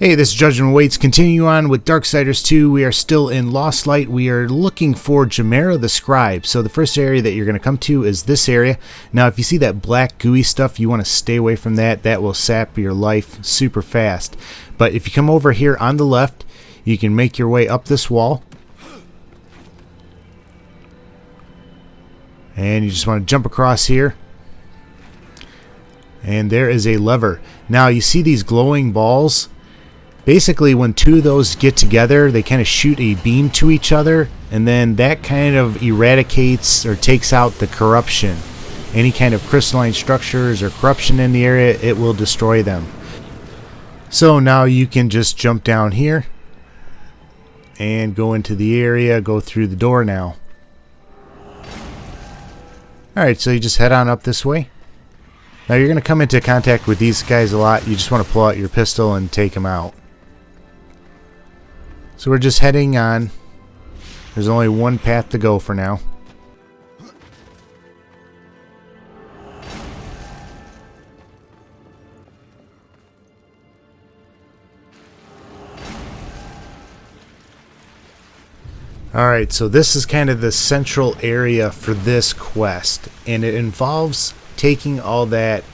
Hey, this is Judgment Waits. Continue on with Darksiders 2. We are still in Lostlight. We are looking for Jamaerah the Scribe. So the first area that you're going to come to is this area. Now, if you see that black gooey stuff, you want to stay away from that. That will sap your life super fast. But if you come over here on the left, you can make your way up this wall. And you just want to jump across here. And there is a lever. Now, you see these glowing balls? Basically, when two of those get together, they kind of shoot a beam to each other, and then that kind of eradicates or takes out the corruption. Any kind of crystalline structures or corruption in the area, it will destroy them. So now you can just jump down here and go into the area, go through the door now. Alright, so you just head on up this way. Now you're going to come into contact with these guys a lot. You just want to pull out your pistol and take them out. So we're just heading on. There's only one path to go for now. Alright, so this is kind of the central area for this quest, and it involves taking all that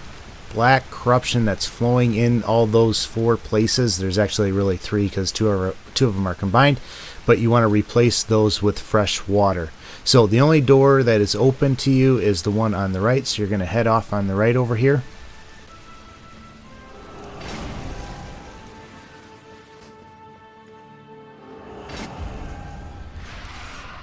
black corruption that's flowing in all those four places. There's actually really three because two of them are combined, but you want to replace those with fresh water. So the only door that is open to you is the one on the right, so you're going to head off on the right over here.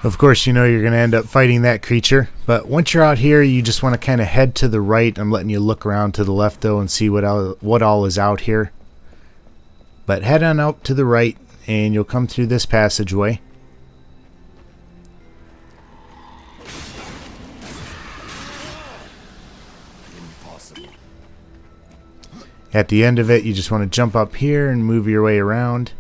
Of course, you know you're going to end up fighting that creature, but once you're out here, you just want to kind of head to the right. I'm letting you look around to the left, though, and see what all is out here. But head on out to the right, and you'll come through this passageway. At the end of it, you just want to jump up here and move your way around.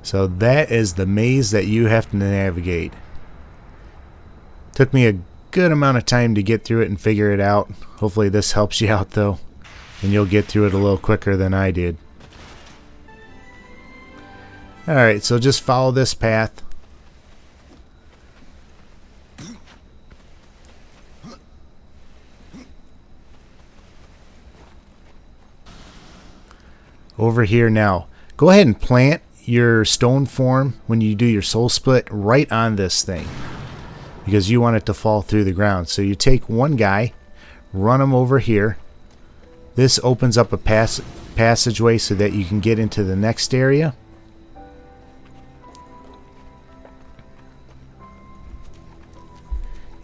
So that is the maze that you have to navigate. Took me a good amount of time to get through it and figure it out. Hopefully this helps you out, though, and you'll get through it a little quicker than I did. Alright, so just follow this path. Over here now. Go ahead and plant your stone form when you do your soul split right on this thing, because you want it to fall through the ground. So you take one guy, run him over here. This opens up a passageway so that you can get into the next area.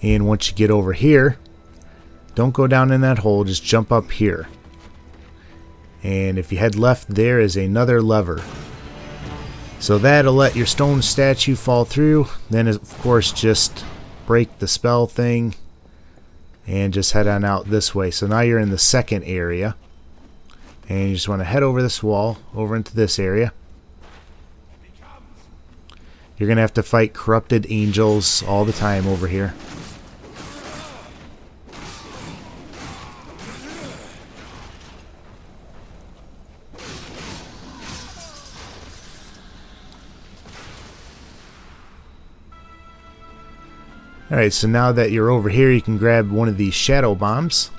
And once you get over here, don't go down in that hole, just jump up here. And if you head left, there is another lever. So that'll let your stone statue fall through. Then, of course, just break the spell thing and just head on out this way. So now you're in the second area. And you just want to head over this wall, over into this area. You're going to have to fight corrupted angels all the time over here. Alright, so now that you're over here, you can grab one of these shadow bombs.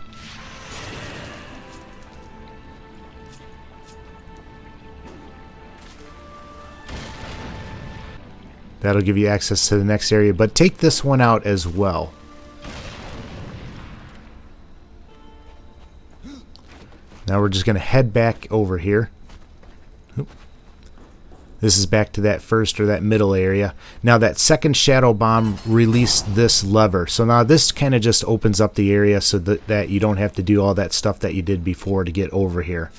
That'll give you access to the next area, but take this one out as well. Now we're just going to head back over here. Oop. This is back to that first or that middle area. Now that second shadow bomb released this lever. So now this kind of just opens up the area so that you don't have to do all that stuff that you did before to get over here.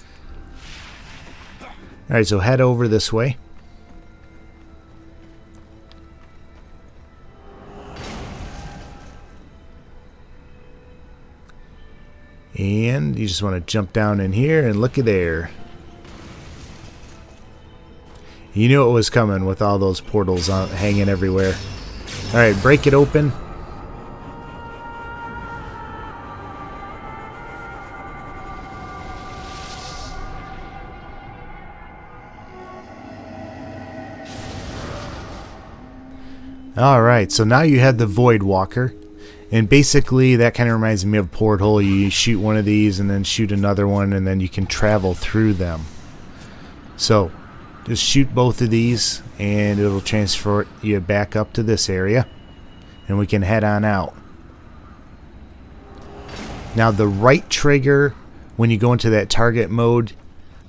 Alright, so head over this way. And you just want to jump down in here and look at there. You knew it was coming with all those portals hanging everywhere. Alright, break it open. Alright, so now you have the Voidwalker. And basically that kind of reminds me of Porthole. You shoot one of these and then shoot another one, and then you can travel through them. So just shoot both of these and it'll transfer you back up to this area, and we can head on out. Now the right trigger, when you go into that target mode,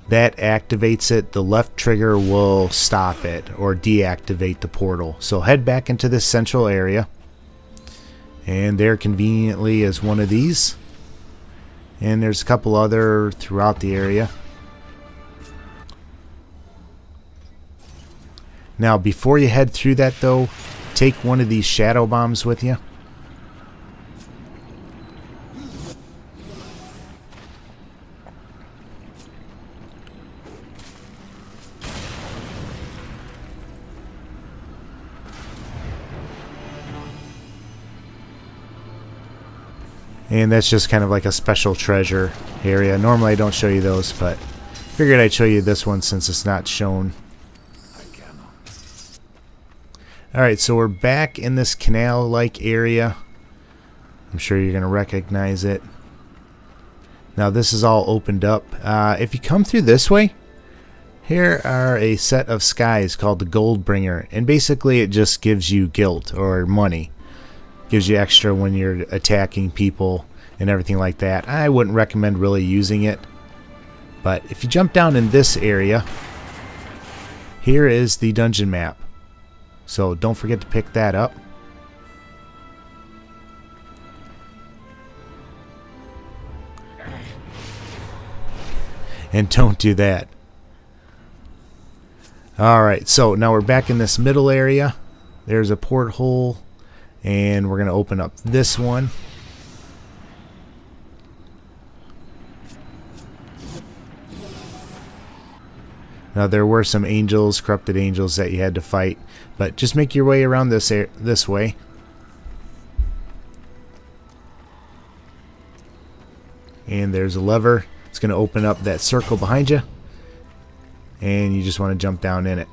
that activates it. The left trigger will stop it or deactivate the portal. So head back into this central area, and there conveniently is one of these, and there's a couple other throughout the area. Now before you head through that though, take one of these shadow bombs with you. And that's just kind of like a special treasure area. Normally I don't show you those, but figured I'd show you this one since it's not shown. Alright, so we're back in this canal-like area. I'm sure you're going to recognize it. Now this is all opened up. If you come through this way, here are a set of skies called the Goldbringer. And basically it just gives you guilt or money. Gives you extra when you're attacking people and everything like that. I wouldn't recommend really using it. But if you jump down in this area, here is the dungeon map. So don't forget to pick that up. And don't do that. Alright, so now we're back in this middle area. There's a porthole. And we're going to open up this one. Now there were some angels, corrupted angels that you had to fight, but just make your way around this way. And there's a lever. It's going to open up that circle behind you, and you just want to jump down in it.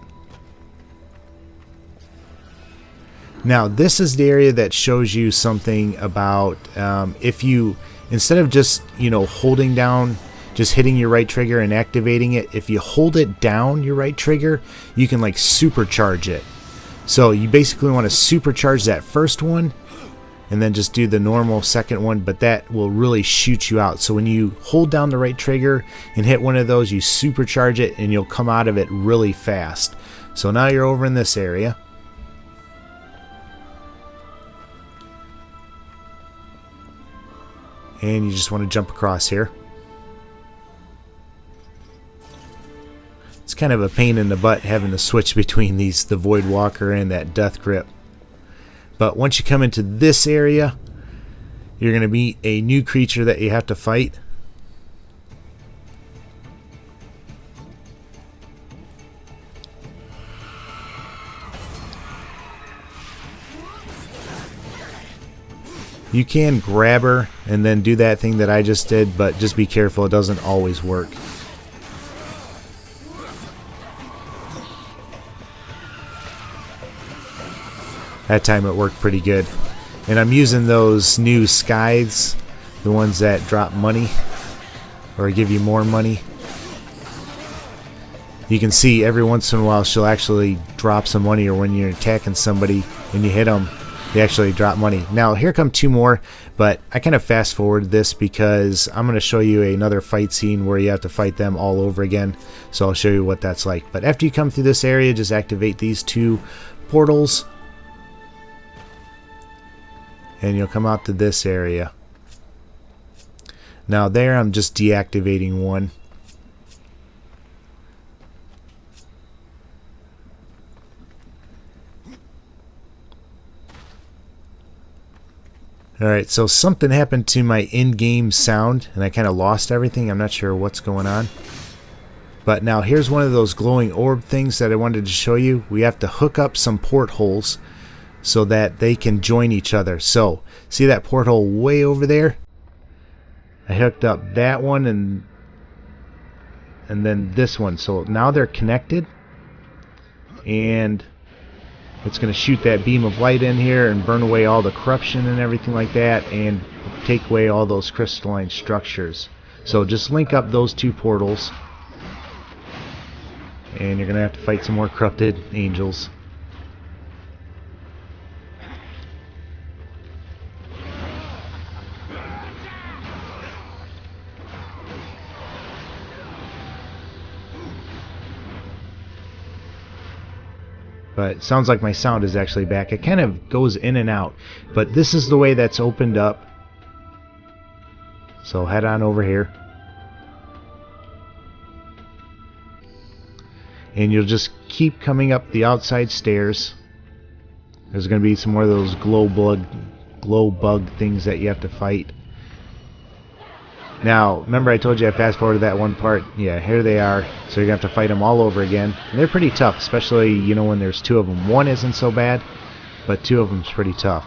Now this is the area that shows you something about if you, instead of just holding down, just hitting your right trigger and activating it, if you hold it down, your right trigger, you can like supercharge it. So you basically want to supercharge that first one and then just do the normal second one, but that will really shoot you out. So when you hold down the right trigger and hit one of those, you supercharge it and you'll come out of it really fast. So now you're over in this area. And you just want to jump across here. It's kind of a pain in the butt having to switch between the Voidwalker and that Death Grip. But once you come into this area, you're going to meet a new creature that you have to fight. You can grab her and then do that thing that I just did, but just be careful, it doesn't always work. That time it worked pretty good. And I'm using those new scythes, the ones that drop money or give you more money. You can see every once in a while she'll actually drop some money, or when you're attacking somebody and you hit them, they actually drop money. Now here come two more, but I kind of fast forward this because I'm going to show you another fight scene where you have to fight them all over again. So I'll show you what that's like. But after you come through this area, just activate these two portals and you'll come out to this area. Now there I'm just deactivating one. Alright, so something happened to my in-game sound, and I kind of lost everything. I'm not sure what's going on. But now here's one of those glowing orb things that I wanted to show you. We have to hook up some portholes so that they can join each other. So, see that porthole way over there? I hooked up that one and then this one. So now they're connected. And it's going to shoot that beam of light in here and burn away all the corruption and everything like that, and take away all those crystalline structures. So just link up those two portals, and you're going to have to fight some more corrupted angels. But it sounds like my sound is actually back. It kind of goes in and out. But this is the way that's opened up. So head on over here. And you'll just keep coming up the outside stairs. There's going to be some more of those glow bug things that you have to fight. Now, remember I told you I fast forwarded that one part? Yeah, here they are. So you're going to have to fight them all over again. And they're pretty tough, especially, you know, when there's two of them. One isn't so bad, but two of them's pretty tough.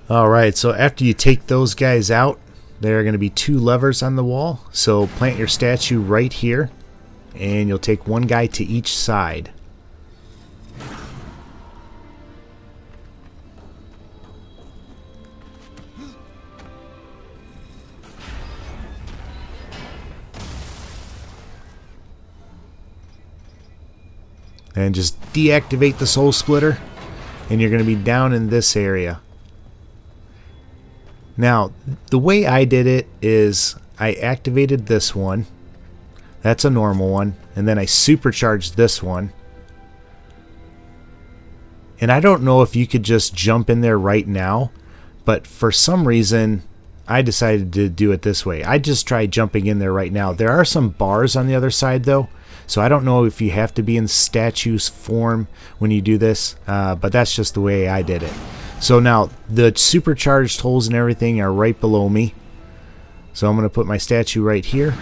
Alright, so after you take those guys out, there are going to be two levers on the wall. So plant your statue right here, and you'll take one guy to each side. And just deactivate the soul splitter, and you're going to be down in this area. Now, the way I did it is I activated this one. That's a normal one. And then I supercharged this one. And I don't know if you could just jump in there right now, but for some reason I decided to do it this way. I just tried jumping in there right now. There are some bars on the other side though, so I don't know if you have to be in statue's form when you do this, but that's just the way I did it. So now the supercharged holes and everything are right below me. So I'm going to put my statue right here.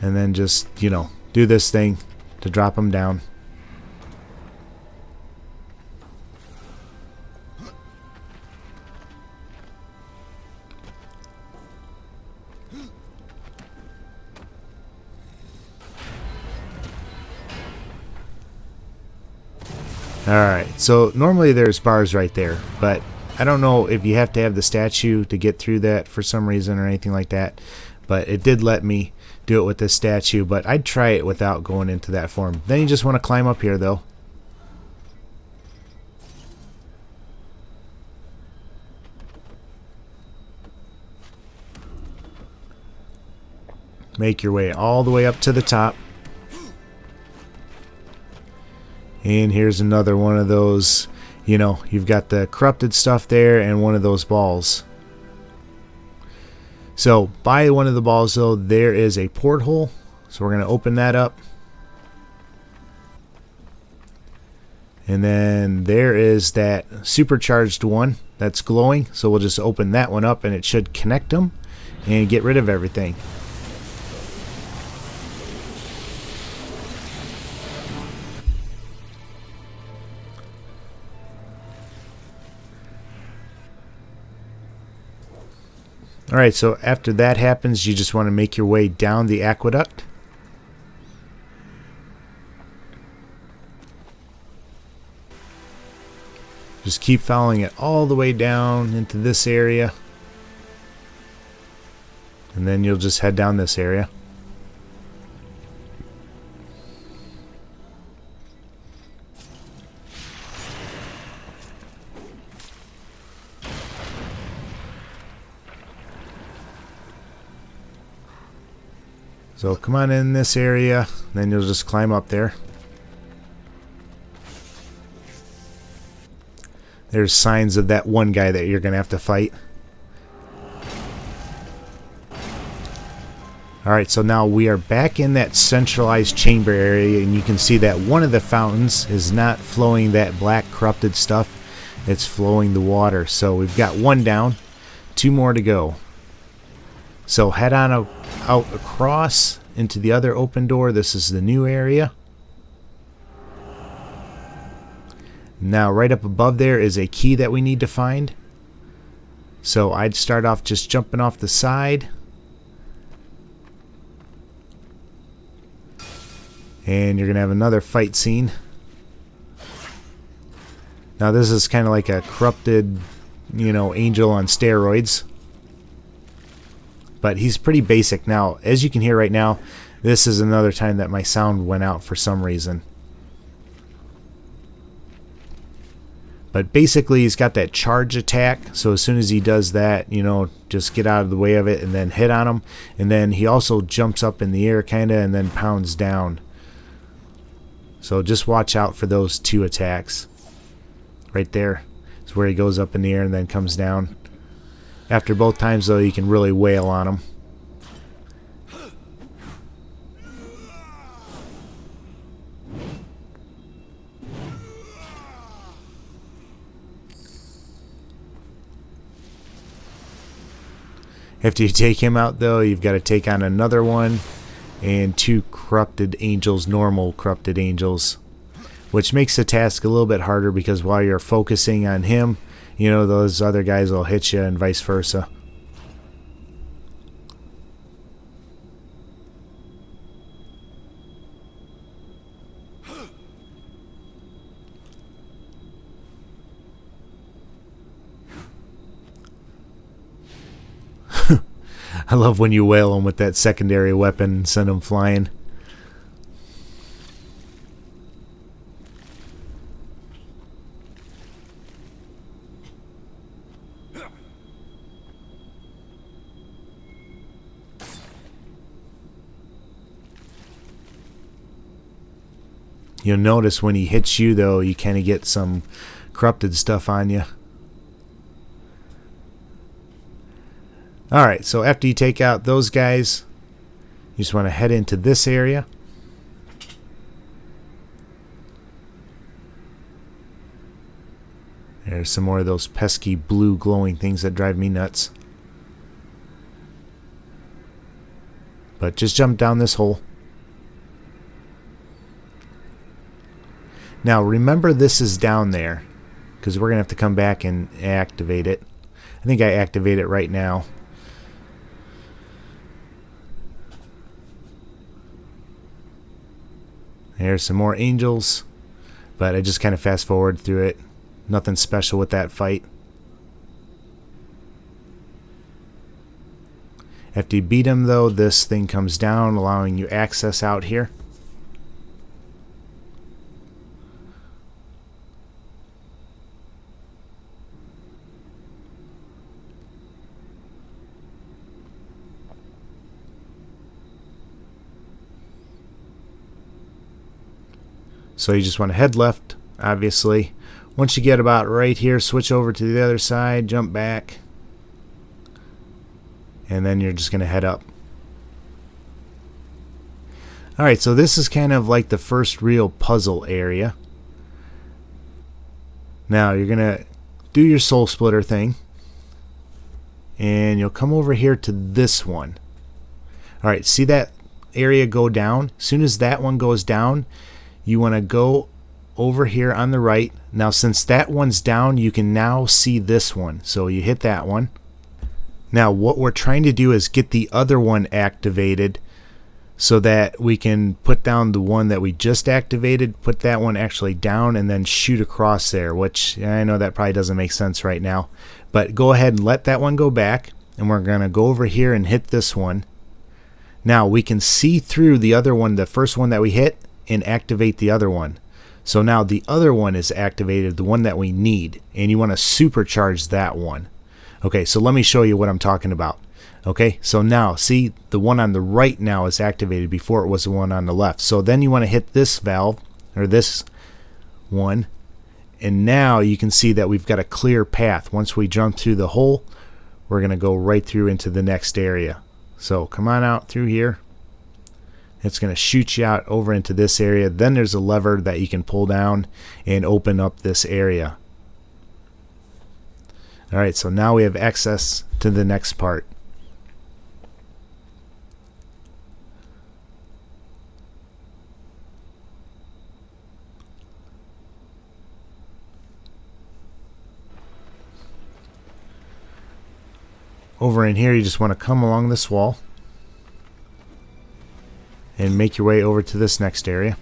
And then just, you know, do this thing to drop them down. Alright, so normally there's bars right there, but I don't know if you have to have the statue to get through that for some reason or anything like that, but it did let me do it with this statue, but I'd try it without going into that form. Then you just want to climb up here though. Make your way all the way up to the top. And here's another one of those, you know, you've got the corrupted stuff there and one of those balls. So by one of the balls though, there is a porthole. So we're going to open that up. And then there is that supercharged one that's glowing. So we'll just open that one up and it should connect them and get rid of everything. Alright, so after that happens, you just want to make your way down the aqueduct. Just keep following it all the way down into this area. And then you'll just head down this area. So come on in this area, then you'll just climb up there. There's signs of that one guy that you're going to have to fight. Alright, so now we are back in that centralized chamber area, and you can see that one of the fountains is not flowing that black corrupted stuff. It's flowing the water. So we've got one down, 2 more to go. So head on out across into the other open door. This is the new area. Now right up above there is a key that we need to find. So I'd start off just jumping off the side. And you're going to have another fight scene. Now this is kind of like a corrupted, angel on steroids. But he's pretty basic. Now, as you can hear right now, this is another time that my sound went out for some reason. But basically, he's got that charge attack. So as soon as he does that, just get out of the way of it and then hit on him. And then he also jumps up in the air kind of and then pounds down. So just watch out for those 2 attacks. Right there is where he goes up in the air and then comes down. After both times, though, you can really wail on him. After you take him out, though, you've got to take on another one and 2 corrupted angels, normal corrupted angels, which makes the task a little bit harder because while you're focusing on him, those other guys will hit you and vice versa. I love when you wail them with that secondary weapon and send them flying. You'll notice when he hits you, though, you kind of get some corrupted stuff on you. Alright, so after you take out those guys, you just want to head into this area. There's some more of those pesky blue glowing things that drive me nuts. But just jump down this hole. Now remember, this is down there because we're going to have to come back and activate it. I think I activate it right now. There's some more angels, but I just kind of fast forward through it. Nothing special with that fight. After you beat him, though, this thing comes down, allowing you access out here. So you just want to head left, obviously. Once you get about right here, switch over to the other side, jump back, and then you're just going to head up. Alright, so this is kind of like the first real puzzle area. Now you're going to do your soul splitter thing, and you'll come over here to this one. Alright, see that area go down? As soon as that one goes down, you want to go over here on the right. Now since that one's down, you can now see this one. So you hit that one. Now what we're trying to do is get the other one activated so that we can put down the one that we just activated, put that one actually down, and then shoot across there, which I know that probably doesn't make sense right now. But go ahead and let that one go back, and we're going to go over here and hit this one. Now we can see through the other one, the first one that we hit, and activate the other one. So now the other one is activated, the one that we need, and you want to supercharge that one. Okay, so let me show you what I'm talking about. Okay, so now see, the one on the right now is activated before it was the one on the left. So then you want to hit this valve, or this one, and now you can see that we've got a clear path. Once we jump through the hole, we're going to go right through into the next area. So come on out through here. It's going to shoot you out over into this area. Then there's a lever that you can pull down and open up this area. Alright, so now we have access to the next part. Over in here, you just want to come along this wall and make your way over to this next area.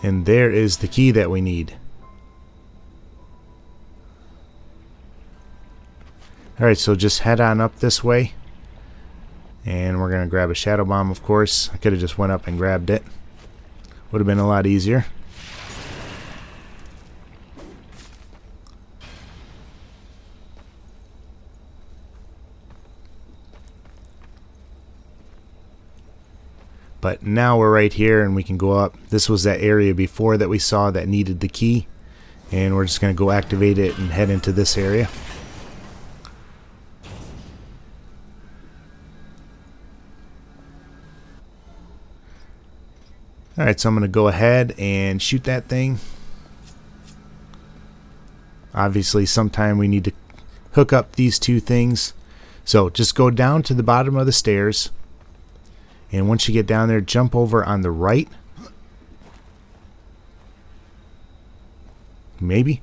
And there is the key that we need. Alright, so just head on up this way. And we're going to grab a shadow bomb, of course. I could have just went up and grabbed it. Would have been a lot easier. But now we're right here and we can go up. This was that area before that we saw that needed the key. And we're just going to go activate it and head into this area. Alright, so I'm going to go ahead and shoot that thing. Obviously, sometime we need to hook up these two things. So just go down to the bottom of the stairs. And once you get down there, jump over on the right. Maybe.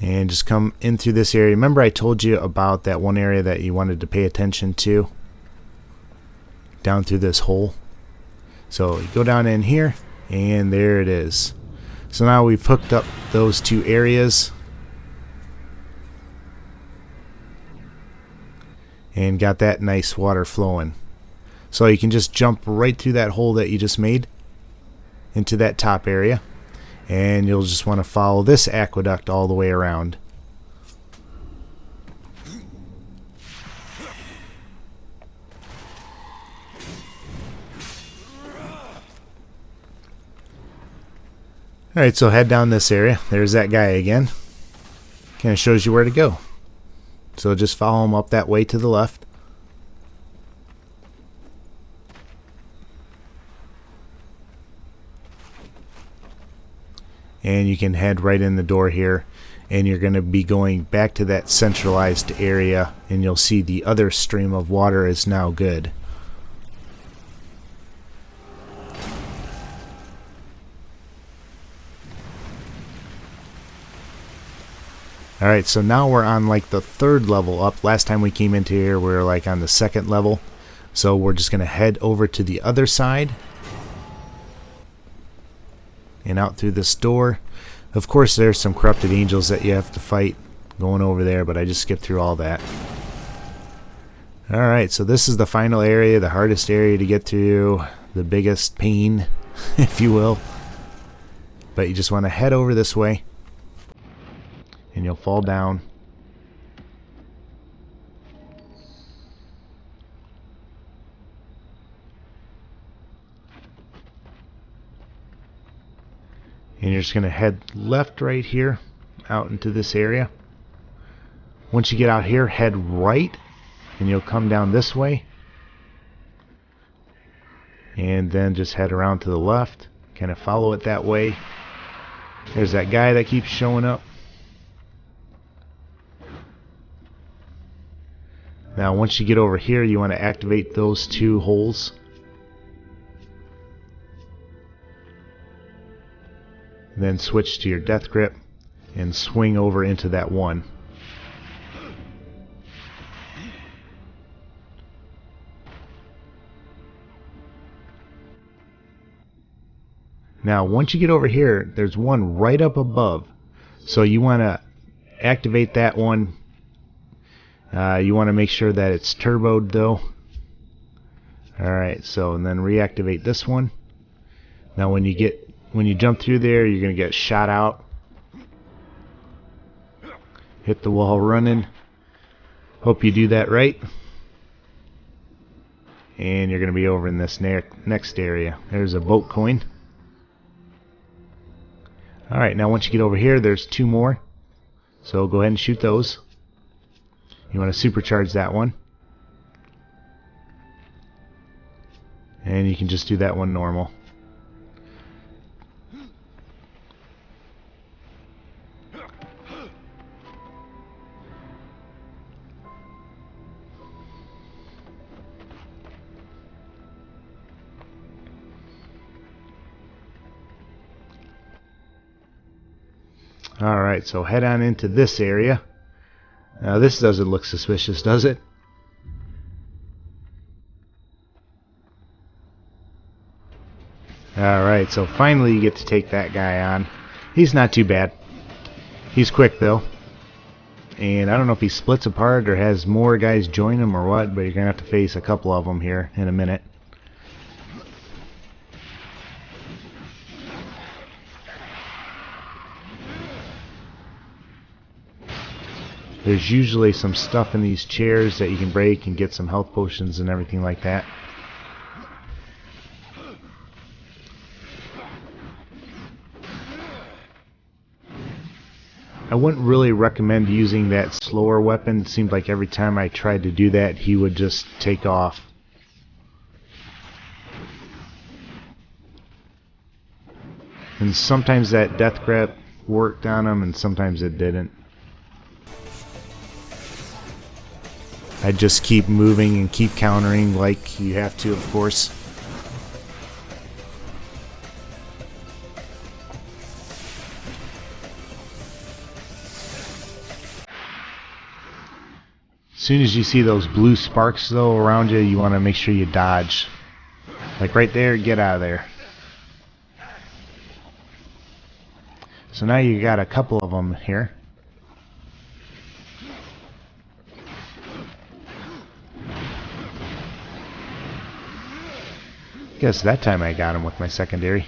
And just come in through this area. Remember I told you about that one area that you wanted to pay attention to? Down through this hole. So you go down in here, and there it is. So now we've hooked up those two areas. And got that nice water flowing. So you can just jump right through that hole that you just made into that top area, and you'll just want to follow this aqueduct all the way around. Alright, so head down this area. There's that guy again. Kind of shows you where to go. So just follow him up that way to the left. And you can head right in the door here. And you're going to be going back to that centralized area. And you'll see the other stream of water is now good. Alright, so now we're on like the third level up. Last time we came into here, we were like on the second level. So we're just going to head over to the other side. And out through this door. Of course, there's some corrupted angels that you have to fight going over there, but I just skipped through all that. Alright, so this is the final area, the hardest area to get to. The biggest pain, if you will. But you just want to head over this way. And you'll fall down. And you're just going to head left right here out into this area. Once you get out here, head right and you'll come down this way. And then just head around to the left. Kind of follow it that way. There's that guy that keeps showing up. Now once you get over here, you want to activate those two holes Then switch to your death grip and swing over into that one. Now once you get over here, there's one right up above, so you want to activate that one. You want to make sure that it's turboed though. Alright, so and then reactivate this one. Now when you jump through there, you're going to get shot out. Hit the wall running. Hope you do that right. And you're going to be over in this next area. There's a boat coin. Alright, now once you get over here, there's two more. So go ahead and shoot those. You want to supercharge that one. And you can just do that one normal. Alright, so head on into this area. Now this doesn't look suspicious, does it? Alright, so finally you get to take that guy on. He's not too bad. He's quick though. And I don't know if he splits apart or has more guys join him or what, but you're going to have to face a couple of them here in a minute. There's usually some stuff in these chairs that you can break and get some health potions and everything like that. I wouldn't really recommend using that slower weapon. It seemed like every time I tried to do that, he would just take off. And sometimes that death grip worked on him and sometimes it didn't. I just keep moving and keep countering like you have to, of course. As soon as you see those blue sparks though around you, you want to make sure you dodge. Like right there, get out of there. So now you got a couple of them here. Guess that time I got him with my secondary.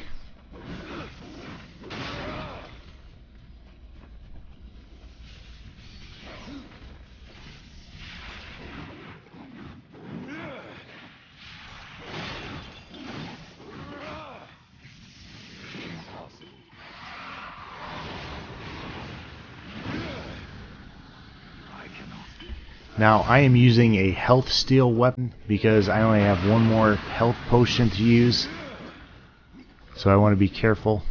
Now I am using a health steal weapon because I only have one more health potion to use, so I want to be careful.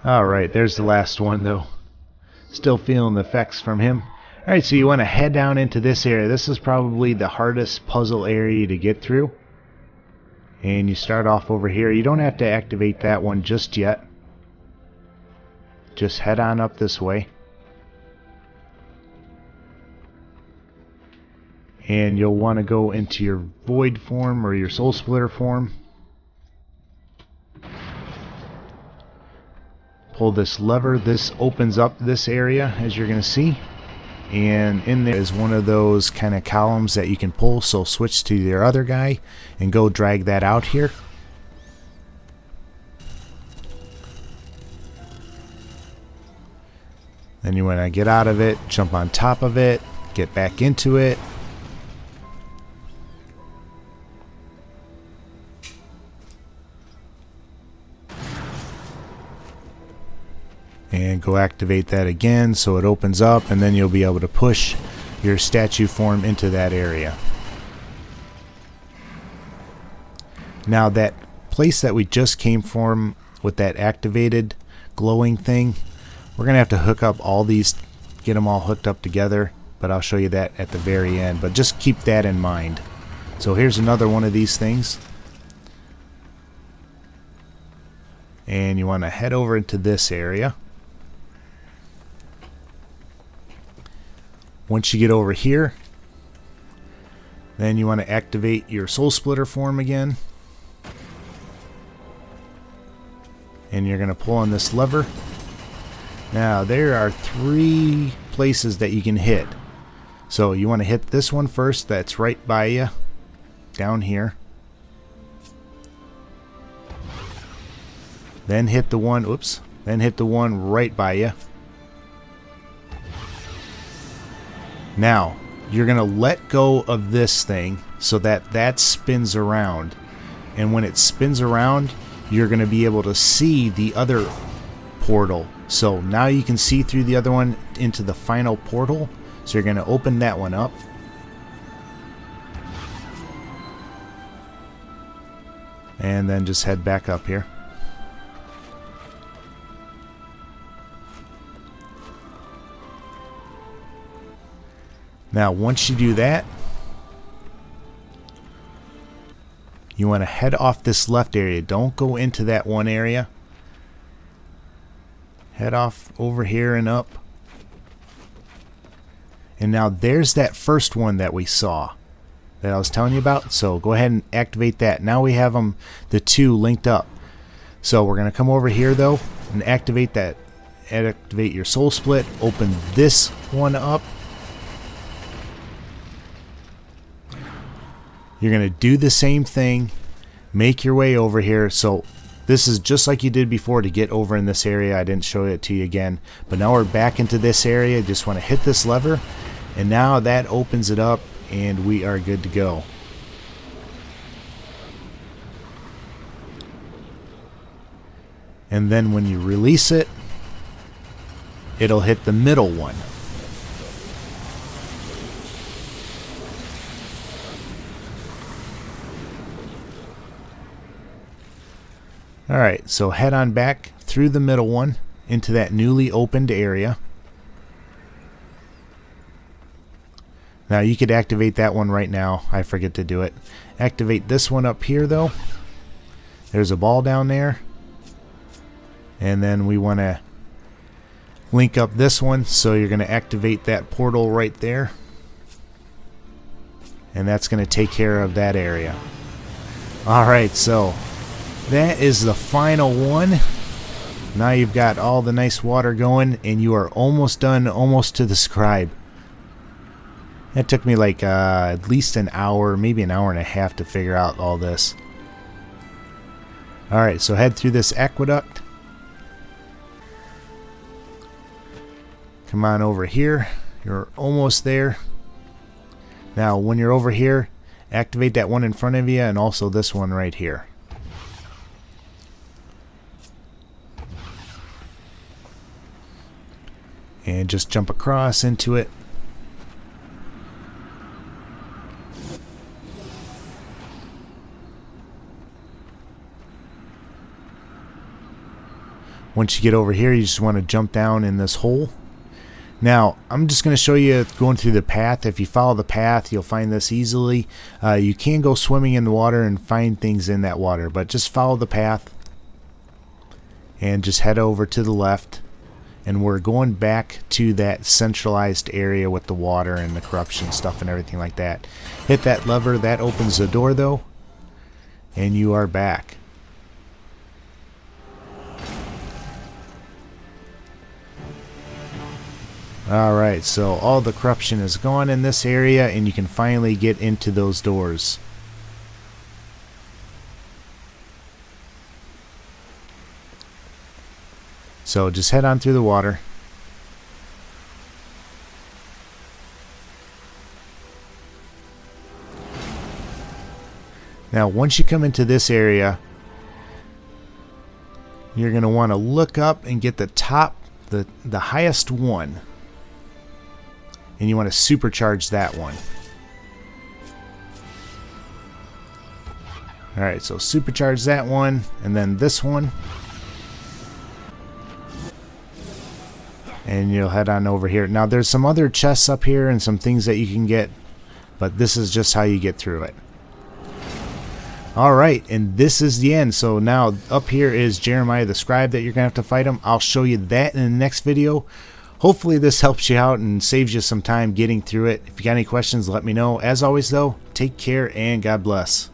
Alright, there's the last one though. Still feeling the effects from him. Alright, so you want to head down into this area. This is probably the hardest puzzle area to get through. And you start off over here. You don't have to activate that one just yet. Just head on up this way. And you'll want to go into your void form or your soul splitter form. Pull this lever. This opens up this area, as you're going to see. And in there is one of those kind of columns that you can pull, so switch to your other guy and go drag that out here. Then you want to get out of it, jump on top of it, get back into it. And go activate that again so it opens up, and then you'll be able to push your statue form into that area. Now that place that we just came from with that activated glowing thing. We're gonna have to hook up all these, get them all hooked up together, but I'll show you that at the very end. But just keep that in mind. So here's another one of these things, and you want to head over into this area. Once you get over here, then you want to activate your soul splitter form again, and you're going to pull on this lever. Now there are 3 places that you can hit. So you want to hit this one first, that's right by you down here. Then hit the one, oops, then hit the one right by you. Now you're going to let go of this thing so that that spins around, and when it spins around you're going to be able to see the other portal. So now you can see through the other one into the final portal. So you're going to open that one up. And then just head back up here. Now once you do that, you want to head off this left area. Don't go into that one area. Head off over here and up. And now there's that first one that we saw that I was telling you about. So go ahead and activate that. Now we have them, the 2 linked up. So we're going to come over here though and activate that. Activate your soul split. Open this one up. You're going to do the same thing. Make your way over here. So this is just like you did before to get over in this area. I didn't show it to you again. But now we're back into this area. Just want to hit this lever. And now that opens it up and we are good to go. And then when you release it, it'll hit the middle one. Alright, so head on back through the middle one into that newly opened area. Now you could activate that one right now. I forget to do it. Activate this one up here though. There's a ball down there. And then we want to link up this one. So you're going to activate that portal right there. And that's going to take care of that area. Alright, so that is the final one. Now you've got all the nice water going and you are almost done, almost to the scribe. That took me like at least an hour, maybe an hour and a half to figure out all this. Alright, so head through this aqueduct. Come on over here. You're almost there. Now when you're over here, activate that one in front of you and also this one right here. And just jump across into it. Once you get over here, you just want to jump down in this hole. Now, I'm just going to show you going through the path. If you follow the path, you'll find this easily. You can go swimming in the water and find things in that water, but just follow the path and just head over to the left. And we're going back to that centralized area with the water and the corruption stuff and everything like that. Hit that lever. That opens the door though. And you are back. Alright, so all the corruption is gone in this area and you can finally get into those doors. So just head on through the water. Now once you come into this area, you're going to want to look up and get the top, the highest one. And you want to supercharge that one. Alright, so supercharge that one and then this one. and you'll head on over here. Now there's some other chests up here and some things that you can get, but this is just how you get through it. Alright, and this is the end. So now up here is Jamaerah the Scribe that you're going to have to fight him. I'll show you that in the next video. Hopefully this helps you out and saves you some time getting through it. If you got any questions, let me know. As always though, take care and God bless.